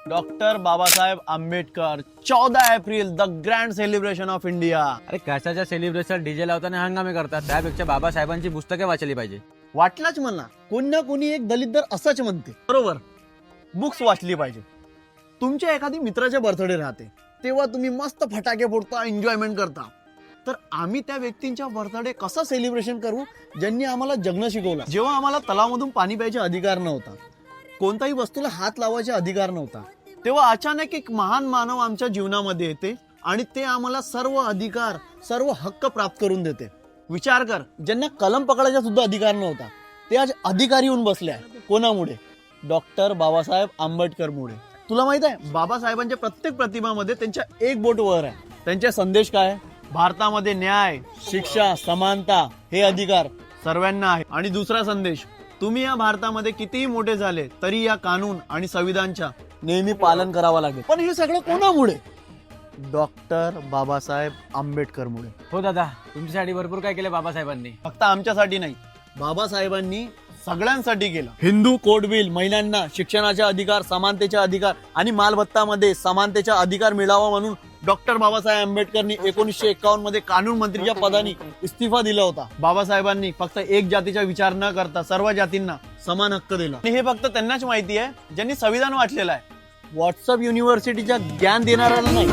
Doctor Babasaheb Ambedkar 14 April the grand celebration of India. अरे कशाच्या celebration DJ लावताना हंगामे करतात, त्यापेक्षा बाबासाहेबांची पुस्तके वाचली पाहिजे. वाटलाच मला कोणी ना कोणी एक दलित असंच म्हणते. बरोबर, बुक्स वाचली पाहिजे. तुमच्या एखादी मित्राच्या बर्थडे राहते तेव्हा तुम्ही मस्त फटाके फोडता, एन्जॉयमेंट करता. तर आम्ही त्या व्यक्तींच्या बर्थडे कसं सेलिब्रेशन करू ज्यांनी आम्हाला जगणं शिकवलं. जेव्हा आम्हाला तलावामधून पाणी प्यायचा अधिकार नव्हता, कोणत्याही वस्तूला हात लावायचा अधिकार नव्हता, तेव्हा अचानक एक महान मानव आमच्या जीवनामध्ये येते आणि ते आम्हाला सर्व अधिकार, सर्व हक्क प्राप्त करून देते. विचार कर, ज्यांना कलम पकडायचा सुद्धा अधिकार नव्हता ते आज अधिकारी होऊन बसले आहे. कोणामुळे? डॉक्टर बाबासाहेब आंबेडकरमुळे. तुला माहित आहे, बाबासाहेबांच्या प्रत्येक प्रतिमामध्ये त्यांच्या एक बोट वर आहे. त्यांचे संदेश काय? भारतामध्ये न्याय, शिक्षा, समानता हे अधिकार सर्वांना आहे. आणि दुसरा संदेश, तुम्ही या भारतामध्ये कितीही मोठे झाले तरी या कानून आणि संविधानच्या नेहमी पालन करावं लागेल. पण हे सगळं कोणामुळे? डॉक्टर बाबासाहेब आंबेडकरमुळे. हो दादा, तुमच्यासाठी भरपूर काय केलं बाबासाहेबांनी. फक्त आमच्यासाठी नाही, बाबासाहेबांनी सगळ्यांसाठी केलं. हिंदू कोड बिल, महिलांना शिक्षणाचा अधिकार, समानतेचा अधिकार आणि मालमत्तामध्ये समानतेचा अधिकार मिळावा म्हणून डॉक्टर बाबासाहेब आंबेडकरनी 1951 मध्ये कानून मंत्रीच्या पदाने इस्तिफा दिला होता. बाबासाहेबांनी फक्त एक जातीचा विचार न करता सर्व जातींना समान हक्क दिला. आणि हे फक्त त्यांनाच माहिती आहे ज्यांनी संविधान वाचलेलं आहे. व्हॉट्सअप युनिव्हर्सिटीच्या ज्ञान देणाऱ्याला नाही.